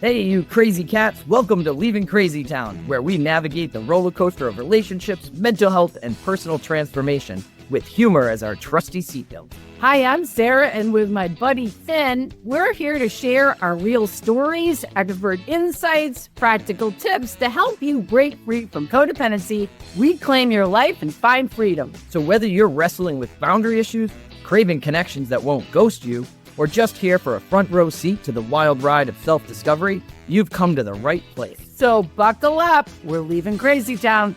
Hey, you crazy cats. Welcome to Leaving CrazyTown, where we navigate the roller coaster of relationships, mental health, and personal transformation with humor as our trusty seatbelt. Hi, I'm Sarah, and with my buddy Finn, we're here to share our real stories, expert insights, practical tips to help you break free from codependency, reclaim your life, and find freedom. So whether you're wrestling with boundary issues, craving connections that won't ghost you, or just here for a front row seat to the wild ride of self-discovery, you've come to the right place. So buckle up. We're leaving CrazyTown.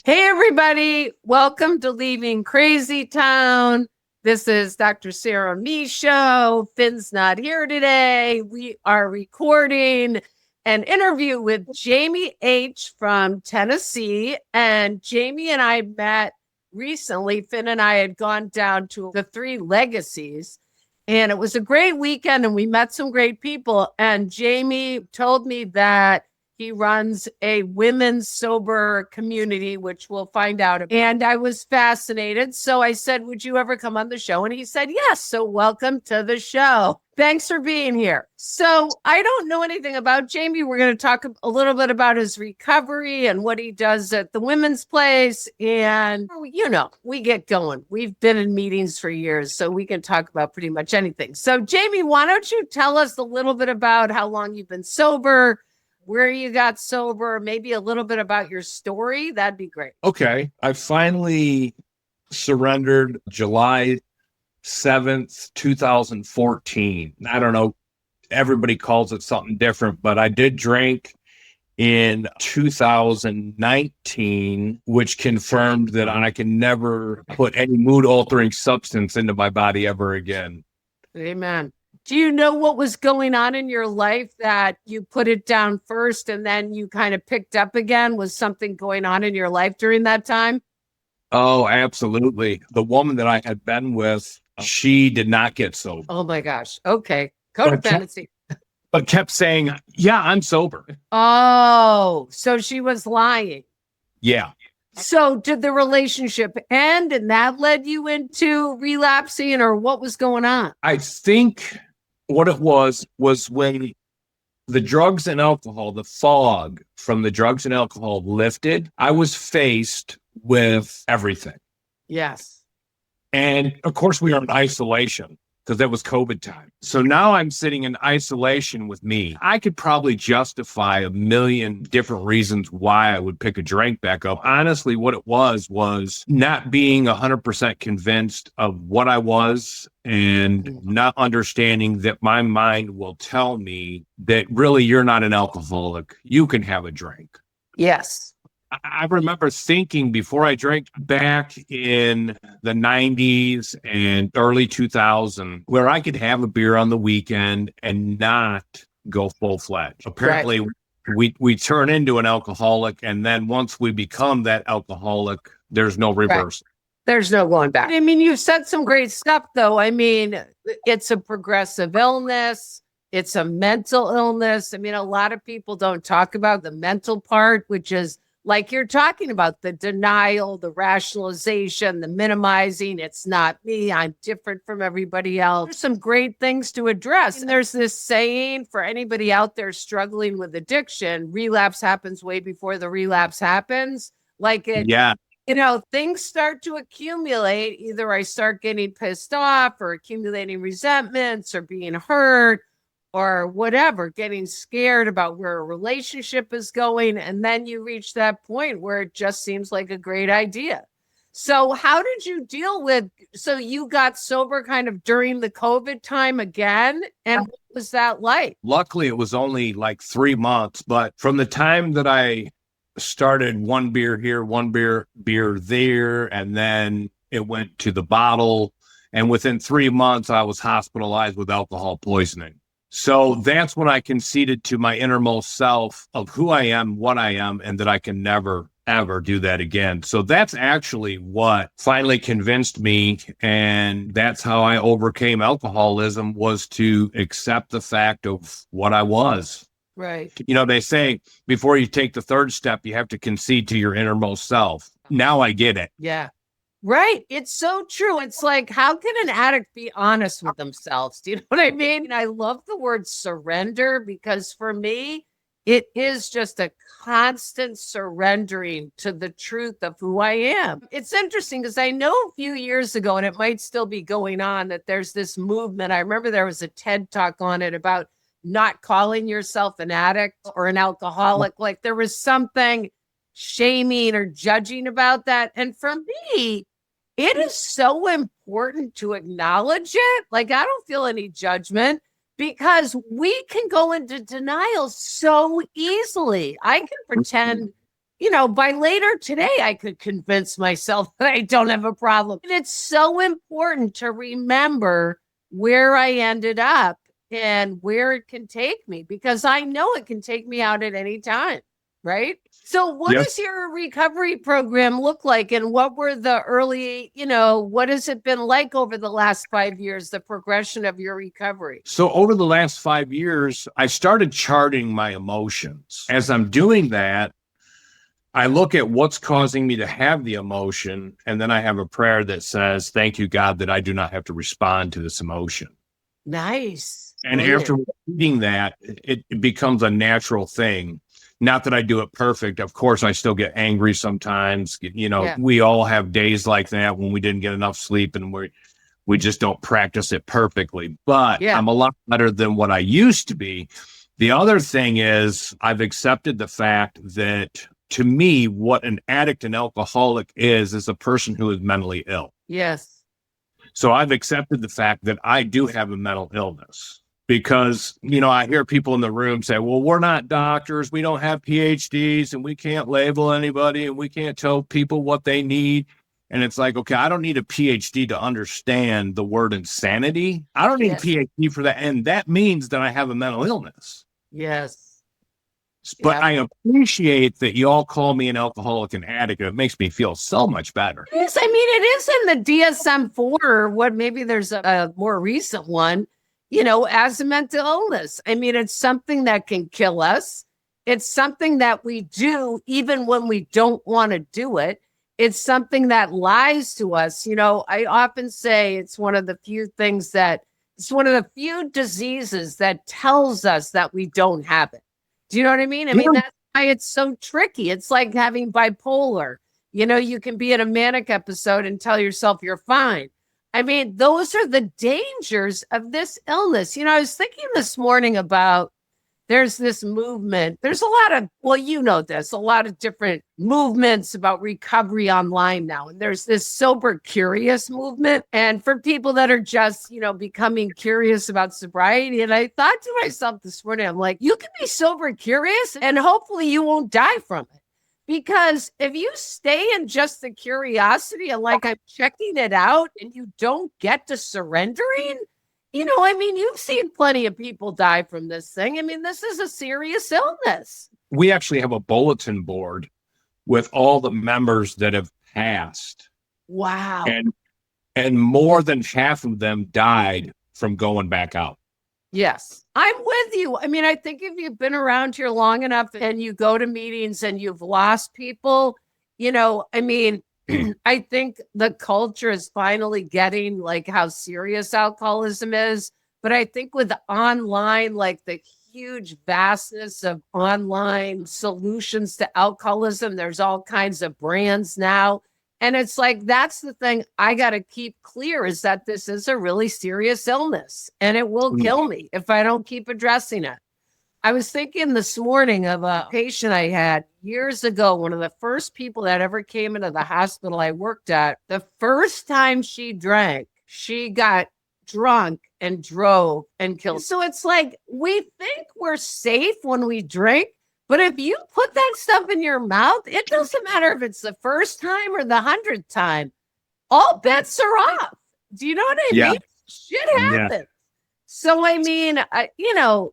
Hey, everybody. Welcome to Leaving CrazyTown. This is Dr. Sarah Michaud. Finn's not here today. We are recording an interview with Jamie H. from Tennessee. And Jamie and I met recently. Finn and I had gone down to the Three Legacies. And it was a great weekend, and we met some great people. And Jamie told me that he runs a women's sober community, which we'll find out. And I was fascinated. So I said, would you ever come on the show? And he said, yes. So welcome to the show. Thanks for being here. So I don't know anything about Jamie. We're going to talk a little bit about his recovery and what he does at the women's place. And, you know, we get going. We've been in meetings for years, so we can talk about pretty much anything. So Jamie, why don't you tell us a little bit about how long you've been sober, where you got sober, maybe a little bit about your story? That'd be great. Okay. I finally surrendered July 7th, 2014. I don't know. Everybody calls it something different, but I did drink in 2019, which confirmed that I can never put any mood altering substance into my body ever again. Amen. Do you know what was going on in your life that you put it down first and then you kind of picked up again? Was something going on in your life during that time? Oh, absolutely. The woman that I had been with, she did not get sober. Oh my gosh. Okay. Codependency. But kept saying, yeah, I'm sober. Oh, so she was lying. Yeah. So did the relationship end and that led you into relapsing, or what was going on? I think what it was when the drugs and alcohol, the fog from the drugs and alcohol lifted, I was faced with everything. Yes. And of course, we were in isolation because that was COVID time. So now I'm sitting in isolation with me. I could probably justify a million different reasons why I would pick a drink back up. Honestly, what it was not being 100% convinced of what I was and not understanding that my mind will tell me that really you're not an alcoholic. You can have a drink. Yes. I remember thinking before I drank back in the 90s and early 2000, where I could have a beer on the weekend and not go full-fledged. Apparently, we turn into an alcoholic, and then once we become that alcoholic, there's no reverse. Right. There's no going back. I mean, you've said some great stuff, though. I mean, it's a progressive illness. It's a mental illness. I mean, a lot of people don't talk about the mental part, which is like you're talking about, the denial, the rationalization, the minimizing. It's not me. I'm different from everybody else. There's some great things to address. And there's this saying for anybody out there struggling with addiction, relapse happens way before the relapse happens. You know, things start to accumulate. Either I start getting pissed off or accumulating resentments or being hurt, or whatever, getting scared about where a relationship is going. And then you reach that point where it just seems like a great idea. So how did you deal with, so you got sober kind of during the COVID time again? And what was that like? Luckily, it was only like 3 months, but from the time that I started one beer here, one beer there, and then it went to the bottle. And within 3 months, I was hospitalized with alcohol poisoning. So that's when I conceded to my innermost self of who I am, what I am, and that I can never, ever do that again. So that's actually what finally convinced me. And that's how I overcame alcoholism, was to accept the fact of what I was. Right. You know, they say before you take the third step, you have to concede to your innermost self. Now I get it. Yeah. Right. It's so true. It's like, how can an addict be honest with themselves? Do you know what I mean? And I love the word surrender because for me, it is just a constant surrendering to the truth of who I am. It's interesting because I know a few years ago, and it might still be going on, that there's this movement. I remember there was a TED talk on it about not calling yourself an addict or an alcoholic. Like there was something shaming or judging about that. And for me, it is so important to acknowledge it. Like, I don't feel any judgment because we can go into denial so easily. I can pretend, by later today, I could convince myself that I don't have a problem. And it's so important to remember where I ended up and where it can take me because I know it can take me out at any time. Right. So what does your recovery program look like? And what were the early, what has it been like over the last 5 years, the progression of your recovery? So over the last 5 years, I started charting my emotions. As I'm doing that, I look at what's causing me to have the emotion. And then I have a prayer that says, thank you, God, that I do not have to respond to this emotion. Nice. And after reading that, it becomes a natural thing. Not that I do it perfect. Of course, I still get angry sometimes. We all have days like that when we didn't get enough sleep and we just don't practice it perfectly. But I'm a lot better than what I used to be. The other thing is I've accepted the fact that to me, what an addict and alcoholic is a person who is mentally ill. Yes. So I've accepted the fact that I do have a mental illness. Because, I hear people in the room say, well, we're not doctors. We don't have PhDs and we can't label anybody and we can't tell people what they need. And it's like, okay, I don't need a PhD to understand the word insanity. I don't need a PhD for that. And that means that I have a mental illness. Yes. But I appreciate that you all call me an alcoholic and addict. It makes me feel so much better. Yes, it is in the DSM-4 or what maybe there's a more recent one. As a mental illness. It's something that can kill us. It's something that we do even when we don't want to do it. It's something that lies to us. I often say it's one of the few diseases that tells us that we don't have it. Do you know what I mean? That's why it's so tricky. It's like having bipolar. You can be in a manic episode and tell yourself you're fine. Those are the dangers of this illness. I was thinking this morning about there's this movement. There's a lot of, a lot of different movements about recovery online now. And there's this sober curious movement. And for people that are just, becoming curious about sobriety. And I thought to myself this morning, I'm like, you can be sober curious and hopefully you won't die from it. Because if you stay in just the curiosity and like I'm checking it out and you don't get to surrendering, you've seen plenty of people die from this thing. This is a serious illness. We actually have a bulletin board with all the members that have passed. Wow. And more than half of them died from going back out. Yes, I'm with you. I think if you've been around here long enough and you go to meetings and you've lost people, I think the culture is finally getting like how serious alcoholism is. But I think with online, like the huge vastness of online solutions to alcoholism, there's all kinds of brands now. And it's like, that's the thing I got to keep clear is that this is a really serious illness and it will kill me if I don't keep addressing it. I was thinking this morning of a patient I had years ago, one of the first people that ever came into the hospital I worked at. The first time she drank, she got drunk and drove and killed. So it's like, we think we're safe when we drink. But if you put that stuff in your mouth, it doesn't matter if it's the first time or the 100th time. All bets are off. Do you know what I mean? Shit happens. Yeah. So,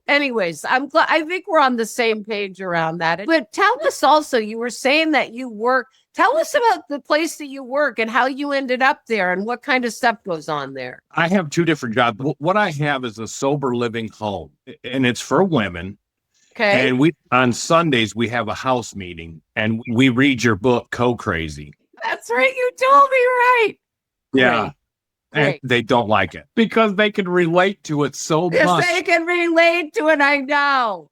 anyways, I'm glad. I think we're on the same page around that. But tell us also, you were saying that you work. Tell us about the place that you work and how you ended up there and what kind of stuff goes on there. I have two different jobs. What I have is a sober living home, and it's for women. Okay. And on Sundays, we have a house meeting and we read your book, Crazy. That's That's right. You told me right. Yeah. Great. And Great. they don't like it because they can relate to it so Yes, much. they can relate to it. I know.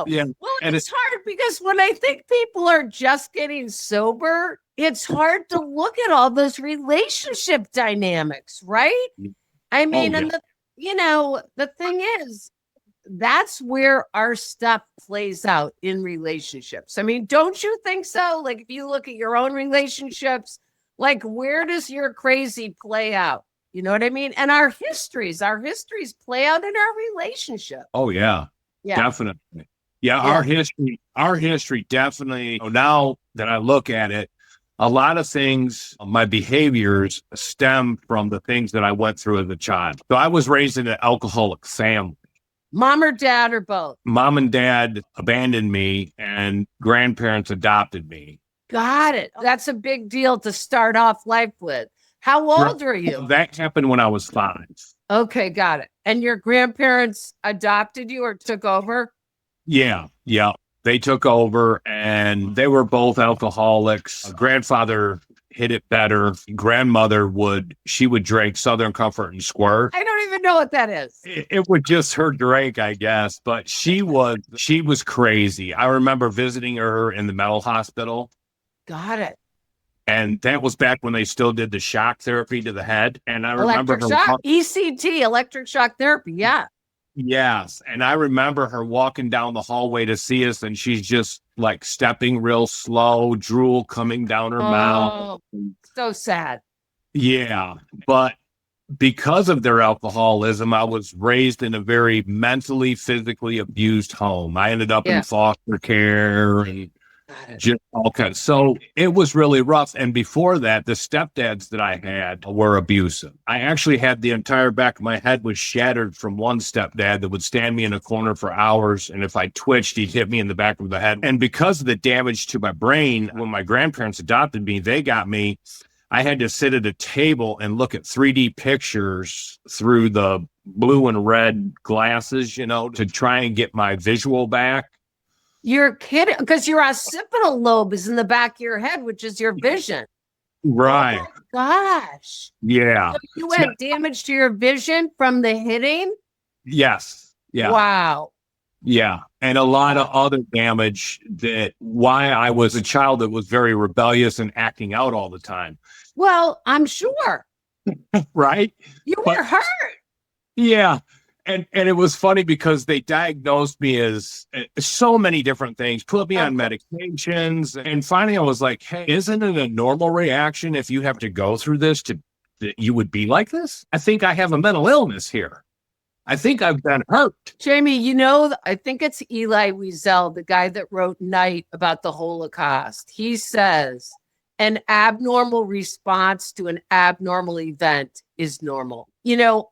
Yeah. Well, And it's hard because when I think people are just getting sober, it's hard to look at all those relationship dynamics, right? I mean, yeah. and the thing is, that's where our stuff plays out in relationships. I mean, don't you think so? Like, if you look at your own relationships, like, where does your crazy play out? You know what I mean? And our histories play out in our relationship. Oh, yeah. Yeah. Definitely. Yeah. Our history definitely, now that I look at it, a lot of things, my behaviors stem from the things that I went through as a child. So I was raised in an alcoholic family. Mom or dad or both? Mom and dad abandoned me and grandparents adopted me. Got it. That's a big deal to start off life with. How old are you? That happened when I was 5. Okay, got it. And your grandparents adopted you or took over? Yeah. They took over and they were both alcoholics. Grandfather hit it better. Grandmother would drink Southern Comfort and Squirt. I don't even know what that is. It was just her drink, I guess, but she was crazy. I remember visiting her in the mental hospital. Got it. And that was back when they still did the shock therapy to the head. And I remember electric shock, ECT, electric shock therapy. Yeah. Yes. And I remember her walking down the hallway to see us, and she's just like stepping real slow, drool coming down her mouth. So sad. Yeah. But because of their alcoholism, I was raised in a very mentally, physically abused home. I ended up in foster care and just all kinds. So it was really rough. And before that, the stepdads that I had were abusive. I actually had the entire back of my head was shattered from one stepdad that would stand me in a corner for hours. And if I twitched, he'd hit me in the back of the head. And because of the damage to my brain, when my grandparents adopted me, they got me. I had to sit at a table and look at 3D pictures through the blue and red glasses, to try and get my visual back. You're kidding, because your occipital lobe is in the back of your head, which is your vision. Right. Oh my gosh. Yeah. So you had damage to your vision from the hitting? Yes. Yeah. Wow. Yeah. And a lot of other damage why I was a child that was very rebellious and acting out all the time. Well, I'm sure. Right? You were hurt. Yeah. And it was funny because they diagnosed me as so many different things, put me on medications. And finally, I was like, hey, isn't it a normal reaction if you have to go through this that you would be like this? I think I have a mental illness here. I think I've been hurt. Jamie, I think it's Elie Wiesel, the guy that wrote Night about the Holocaust. He says, an abnormal response to an abnormal event is normal.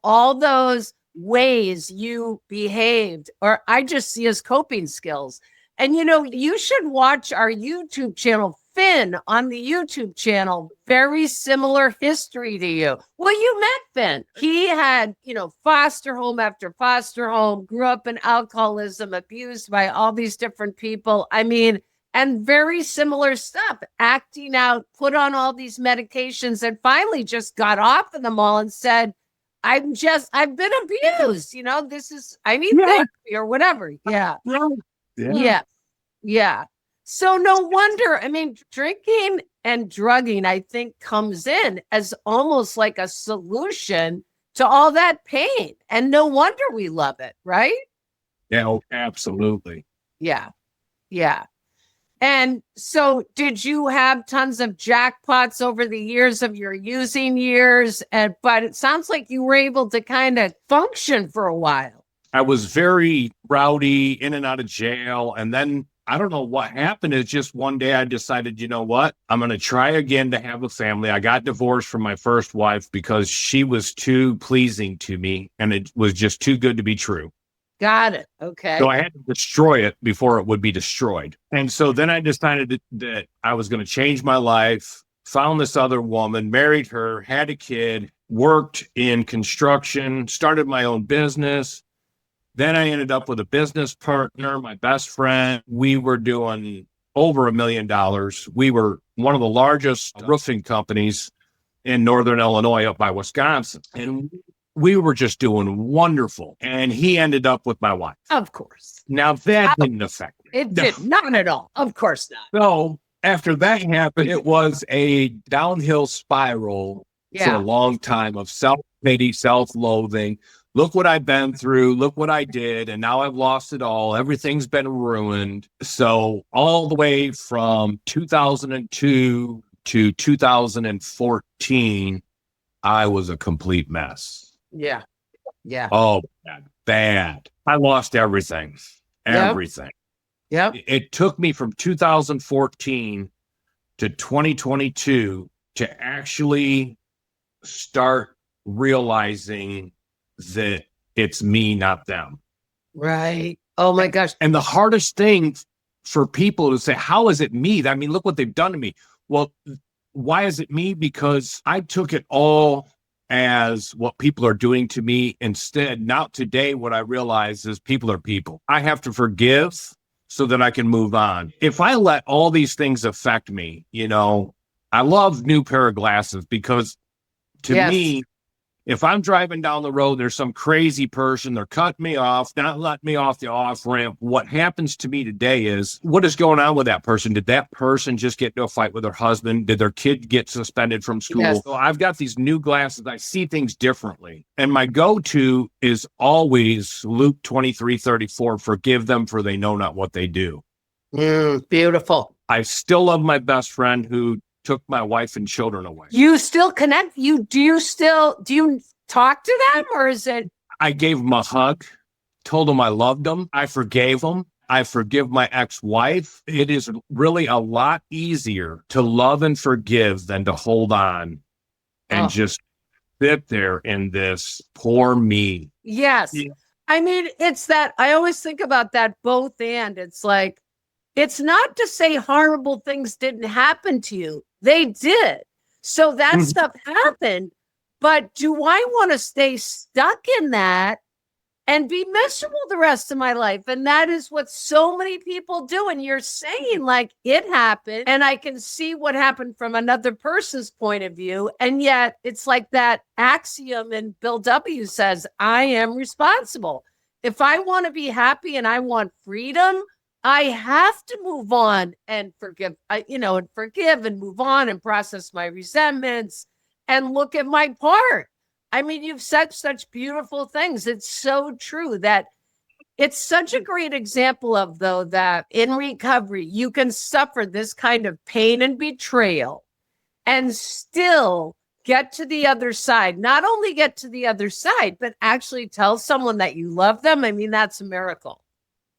All those ways you behaved, or I just see as coping skills. And you should watch our YouTube channel. Finn on the YouTube channel, very similar history to you. Well, you met Finn. He had, foster home after foster home, grew up in alcoholism, abused by all these different people. I mean, and very similar stuff, acting out, put on all these medications, and finally just got off of them all and said, I've been abused. I need therapy or whatever. Yeah. Yeah. So no wonder, drinking and drugging, I think, comes in as almost like a solution to all that pain. And no wonder we love it, right? Yeah, absolutely. Yeah. And so did you have tons of jackpots over the years of your using years? But it sounds like you were able to kind of function for a while. I was very rowdy, in and out of jail. And then I don't know what happened. It's just one day I decided, you know what? I'm going to try again to have a family. I got divorced from my first wife because she was too pleasing to me and it was just too good to be true. Got it. Okay. So I had to destroy it before it would be destroyed. And so then I decided that I was going to change my life, found this other woman, married her, had a kid, worked in construction, started my own business. Then I ended up with a business partner, my best friend. We were doing over $1 million. We were one of the largest roofing companies in Northern Illinois up by Wisconsin. And we were just doing wonderful. And he ended up with my wife. Of course. Now that didn't affect me. It did not at all. Of course not. So after that happened, it was a downhill spiral for a long time of self-pity, self-loathing. Look what I've been through. Look what I did. And now I've lost it all. Everything's been ruined. So all the way from 2002 to 2014, I was a complete mess. Yeah. Yeah. Oh, bad. I lost everything. Everything. Yep. It took me from 2014 to 2022 to actually start realizing that it's me, not them. Right. Oh my gosh. And the hardest thing for people to say, how is it me? I mean, look what they've done to me. Well, why is it me? Because I took it all as what people are doing to me. Instead, now today, what I realize is people are people. I have to forgive so that I can move on. If I let all these things affect me, I love new pair of glasses because to me, if I'm driving down the road, there's some crazy person, they're cutting me off, not letting me off the off ramp. What happens to me today is, what is going on with that person? Did that person just get into a fight with their husband? Did their kid get suspended from school? Yes. So I've got these new glasses. I see things differently. And my go-to is always Luke 23:34, forgive them for they know not what they do. Beautiful. I still love my best friend who took my wife and children away. You still connect? Do you talk to them, or is it? I gave him a hug, told him I loved him. I forgave him. I forgive my ex-wife. It is really a lot easier to love and forgive than to hold on and just sit there in this poor me. Yes. Yeah. I mean, it's that I always think about that both and. It's like, it's not to say horrible things didn't happen to you. They did. So that stuff happened. But do I want to stay stuck in that and be miserable the rest of my life? And that is what so many people do. And you're saying, like, it happened and I can see what happened from another person's point of view. And yet it's like that axiom in Bill W. says, I am responsible. If I want to be happy and I want freedom, I have to move on and forgive, and forgive and move on and process my resentments and look at my part. I mean, you've said such beautiful things. It's so true that it's such a great example of, though, that in recovery, you can suffer this kind of pain and betrayal and still get to the other side. Not only get to the other side, but actually tell someone that you love them. I mean, that's a miracle.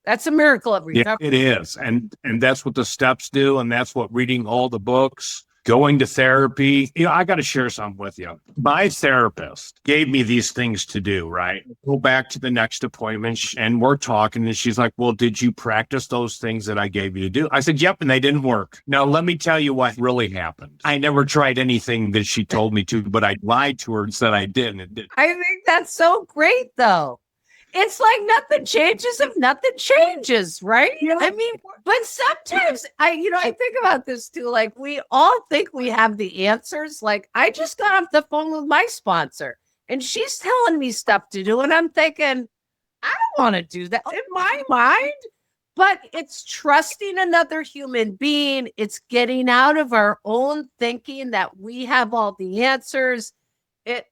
That's a miracle of recovery. Yeah, it is. And that's what the steps do. And that's what reading all the books, going to therapy. I got to share something with you. My therapist gave me these things to do, right? Go back to the next appointment and we're talking and she's like, well, did you practice those things that I gave you to do? I said, yep. And they didn't work. Now, let me tell you what really happened. I never tried anything that she told me to, but I lied to her and said I did. And it did. I think that's so great, though. It's like nothing changes if nothing changes, right? Yeah. I mean, but sometimes I think about this too. Like, we all think we have the answers. Like, I just got off the phone with my sponsor and she's telling me stuff to do. And I'm thinking, I don't want to do that in my mind, but it's trusting another human being. It's getting out of our own thinking that we have all the answers. It,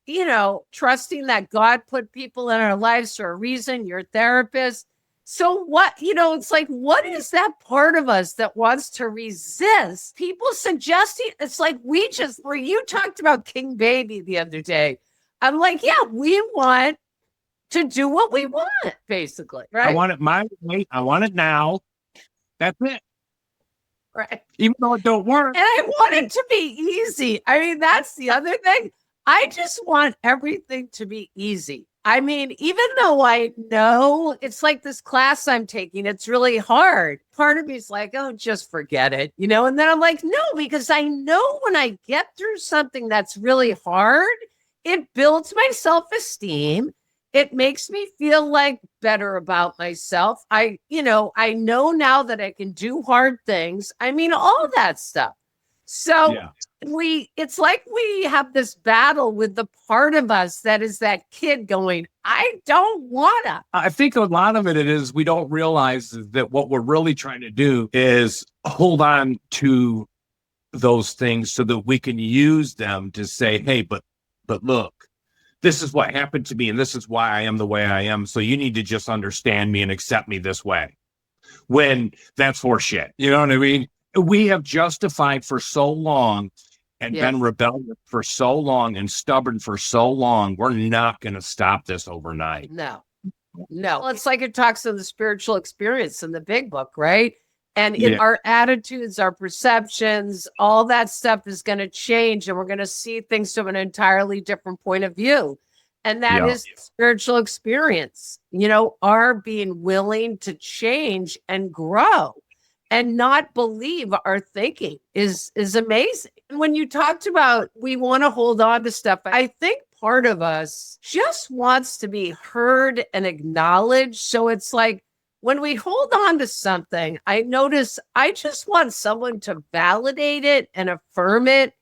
trusting that God put people in our lives for a reason, your therapist. So what, it's like, what is that part of us that wants to resist people suggesting? It's like, where you talked about King Baby the other day. I'm like, yeah, we want to do what we want, basically, right? I want it my way. I want it now. That's it. Right. Even though it don't work. And I want it to be easy. I mean, that's the other thing. I just want everything to be easy. I mean, even though I know it's like this class I'm taking, it's really hard. Part of me is like, oh, just forget it, and then I'm like, no, because I know when I get through something that's really hard, it builds my self-esteem. it makes me feel like better about myself. I know now that I can do hard things. I mean, all that stuff. So Yeah. it's like we have this battle with the part of us that is that kid going, I don't wanna. I think a lot of it is we don't realize that what we're really trying to do is hold on to those things so that we can use them to say, hey, but look, this is what happened to me and this is why I am the way I am. So you need to just understand me and accept me this way. When that's horseshit. You know what I mean? We have justified for so long and been rebellious for so long and stubborn for so long. We're not going to stop this overnight. No. Well, it's like it talks of the spiritual experience in the big book, right? And in our attitudes, our perceptions, all that stuff is going to change, and we're going to see things from an entirely different point of view. And that is spiritual experience, our being willing to change and grow and not believe our thinking is amazing. And when you talked about we want to hold on to stuff, I think part of us just wants to be heard and acknowledged. So it's like when we hold on to something, I notice I just want someone to validate it and affirm it,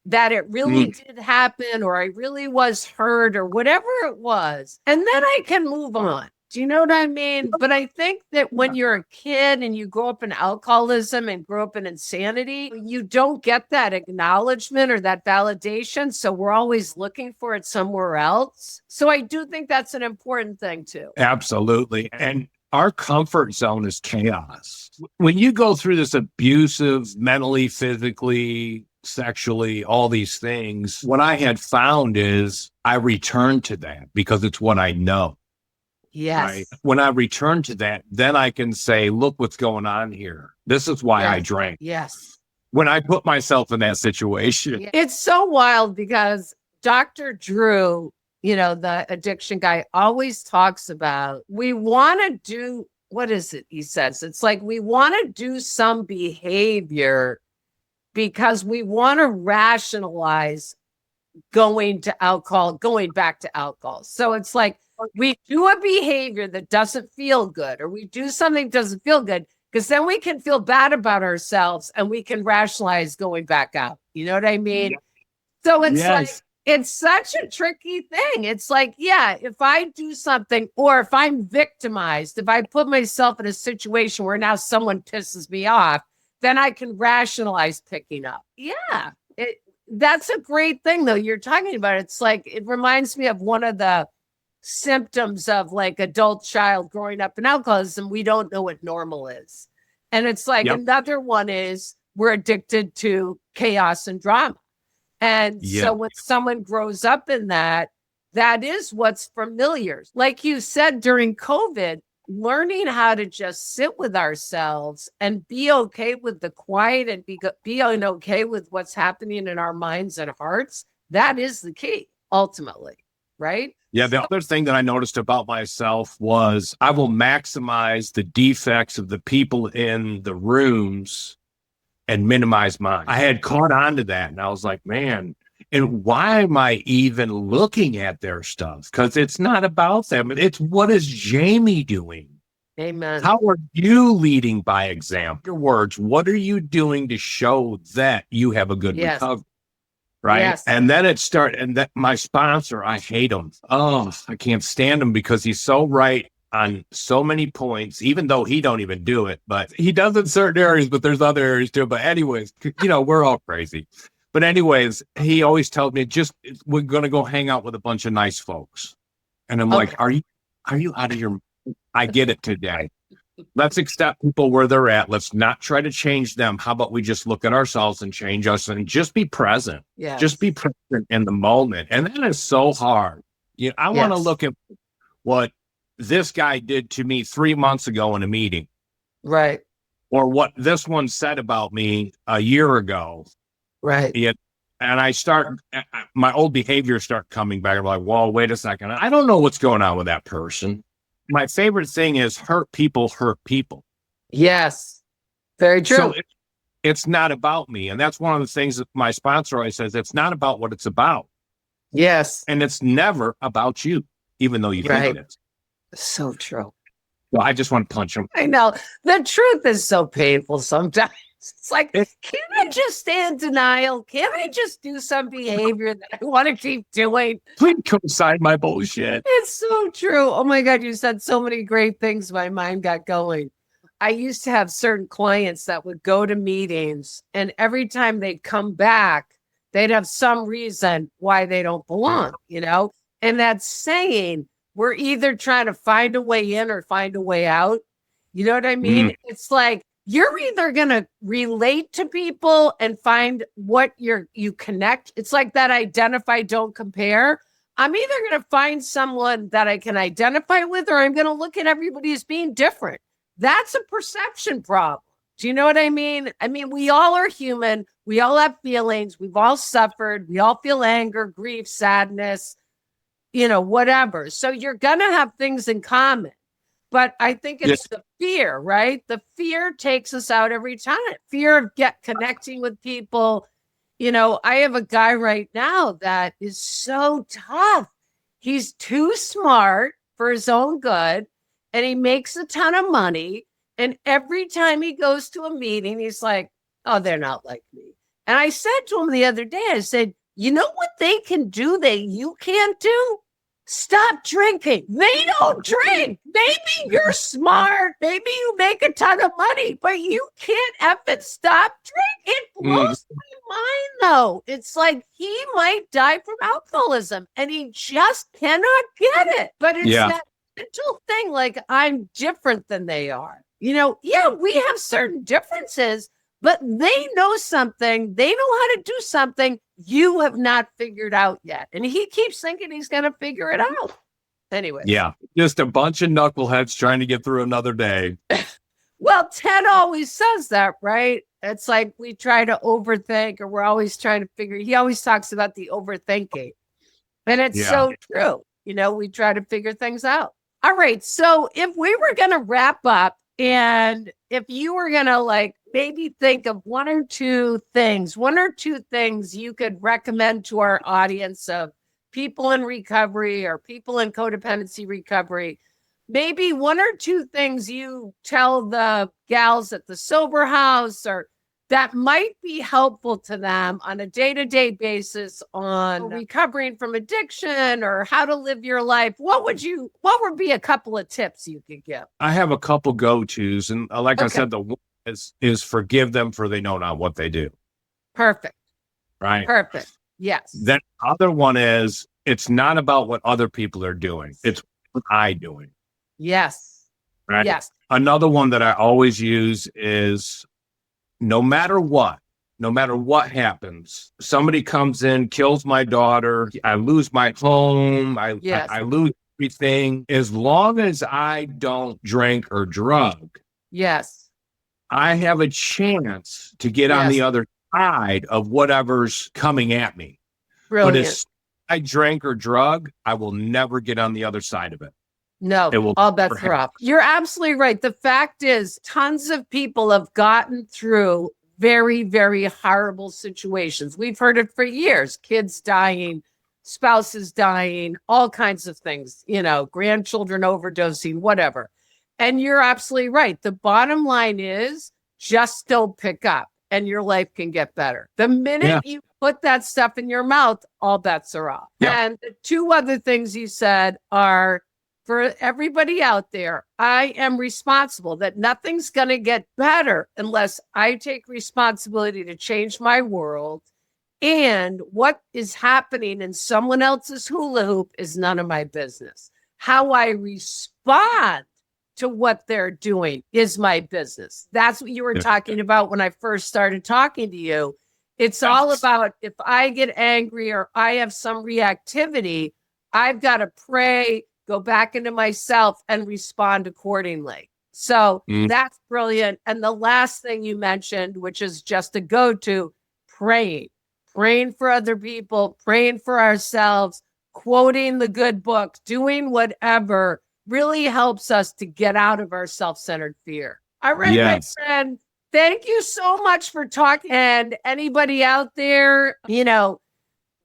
that it really did happen, or I really was hurt, or whatever it was. And then I can move on. Do you know what I mean? But I think that when you're a kid and you grow up in alcoholism and grow up in insanity, you don't get that acknowledgement or that validation. So we're always looking for it somewhere else. So I do think that's an important thing too. Absolutely. And our comfort zone is chaos. When you go through this abusive, mentally, physically, sexually, all these things, what I had found is I return to that because it's what I know. Yes. Right? When I return to that, then I can say, look what's going on here. This is why I drank. Yes. When I put myself in that situation. It's so wild because Dr. Drew, the addiction guy, always talks about we want to do, what is it he says? It's like we want to do some behavior because we want to rationalize going back to alcohol. So it's like we do a behavior that doesn't feel good, or we do something that doesn't feel good, because then we can feel bad about ourselves and we can rationalize going back out. You know what I mean? Yeah. So it's like, it's such a tricky thing. It's like, if I do something, or if I'm victimized, if I put myself in a situation where now someone pisses me off, then I can rationalize picking up. Yeah. That's a great thing though. You're talking about. It's like, it reminds me of one of the symptoms of like adult child growing up in alcoholism. We don't know what normal is. And it's like another one is we're addicted to chaos and drama. And so when someone grows up in that is what's familiar. Like you said, during COVID, learning how to just sit with ourselves and be okay with the quiet and be okay with what's happening in our minds and hearts. That is the key, ultimately, right? Yeah, the other thing that I noticed about myself was I will maximize the defects of the people in the rooms and minimize mine. I had caught on to that, and I was like, man, and why am I even looking at their stuff? Because it's not about them. It's what is Jamie doing? Amen. How are you leading by example? Your words, what are you doing to show that you have a good recovery? Right. Yes. And then that my sponsor, I hate him. Oh, I can't stand him because he's so right on so many points, even though he don't even do it, but he does in certain areas, but there's other areas too. But anyways, we're all crazy. But anyways, he always tells me, we're going to go hang out with a bunch of nice folks. And I'm like, are you out of your, I get it today. Let's accept people where they're at. Let's not try to change them. How about we just look at ourselves and change us and just be present? Yeah. Just be present in the moment. And that is so hard. I want to look at what this guy did to me 3 months ago in a meeting. Right. Or what this one said about me a year ago. Right. And my old behaviors start coming back. I'm like, whoa, wait a second. I don't know what's going on with that person. My favorite thing is hurt people hurt people. Yes. Very true. So it's not about me. And that's one of the things that my sponsor always says, it's not about what it's about. Yes. And it's never about you. even though you Right. think it is. So true. So I just want to punch them. I know. The truth is so painful sometimes. It's like, can't I just stay in denial? Can't I just do some behavior that I want to keep doing? Please co-sign my bullshit. It's so true. Oh my God, you said so many great things. My mind got going. I used to have certain clients that would go to meetings, and every time they'd come back, they'd have some reason why they don't belong, And that's saying we're either trying to find a way in or find a way out. You know what I mean? It's like, you're either going to relate to people and find what you connect. It's like that identify, don't compare. I'm either going to find someone that I can identify with, or I'm going to look at everybody as being different. That's a perception problem. Do you know what I mean? I mean, we all are human. We all have feelings. We've all suffered. We all feel anger, grief, sadness, whatever. So you're going to have things in common. But I think it's the fear, right? The fear takes us out every time. Fear of connecting with people. I have a guy right now that is so tough. He's too smart for his own good, and he makes a ton of money. And every time he goes to a meeting, he's like, oh, they're not like me. And I said to him the other day, I said, you know what they can do that you can't do? Stop drinking. They don't drink. Maybe you're smart. Maybe you make a ton of money, but you can't effing stop drinking. It blows my mind, though. It's like he might die from alcoholism, and he just cannot get it. But it's that mental thing, like, I'm different than they are. We have certain differences, but they know something. They know how to do something you have not figured out yet. And he keeps thinking he's going to figure it out. Anyway. Yeah. Just a bunch of knuckleheads trying to get through another day. Well, Ted always says that, right? It's like we try to overthink, or we're always trying to he always talks about the overthinking. And it's so true. We try to figure things out. All right. So if we were going to wrap up, and if you were going to maybe think of one or two things you could recommend to our audience of people in recovery or people in codependency recovery, maybe one or two things you tell the gals at the sober house or that might be helpful to them on a day-to-day basis on recovering from addiction or how to live your life. What would be a couple of tips you could give? I have a couple go-tos, and I said, the one is forgive them for they know not what they do. Perfect. Right. Perfect. Yes. Then the other one is, it's not about what other people are doing. It's what I'm doing. Yes. Right. Yes. Another one that I always use is, no matter what happens, somebody comes in, kills my daughter, I lose my home, I lose everything. As long as I don't drink or drug, yes, I have a chance to get on the other side of whatever's coming at me. Brilliant. But if I drink or drug, I will never get on the other side of it. No, all bets are off. You're absolutely right. The fact is, tons of people have gotten through very, very horrible situations. We've heard it for years. Kids dying, spouses dying, all kinds of things, grandchildren overdosing, whatever. And you're absolutely right. The bottom line is just don't pick up and your life can get better. The minute you put that stuff in your mouth, all bets are off. Yeah. And the two other things you said are, for everybody out there, I am responsible, that nothing's going to get better unless I take responsibility to change my world. And what is happening in someone else's hula hoop is none of my business. How I respond to what they're doing is my business. That's what you were talking about when I first started talking to you. It's all about, if I get angry or I have some reactivity, I've got to pray, go back into myself and respond accordingly. So that's brilliant. And the last thing you mentioned, which is just a go-to, praying for other people, praying for ourselves, quoting the good book, doing whatever really helps us to get out of our self-centered fear. All right, my friend, thank you so much for talking. And anybody out there,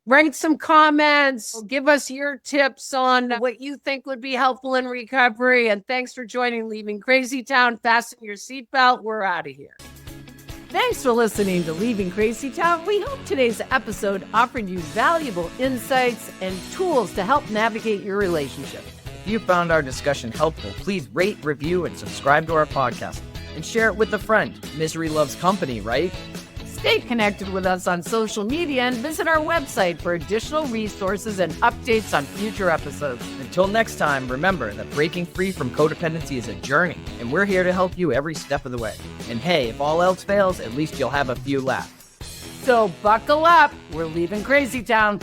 Write some comments. Give us your tips on what you think would be helpful in recovery. And thanks for joining Leaving Crazy Town. Fasten your seatbelt. We're out of here. Thanks for listening to Leaving Crazy Town. We hope today's episode offered you valuable insights and tools to help navigate your relationship. If you found our discussion helpful, please rate, review, and subscribe to our podcast. And share it with a friend. Misery loves company, right? Stay connected with us on social media and visit our website for additional resources and updates on future episodes. Until next time, remember that breaking free from codependency is a journey, and we're here to help you every step of the way. And hey, if all else fails, at least you'll have a few laughs. So buckle up. We're leaving Crazy Town.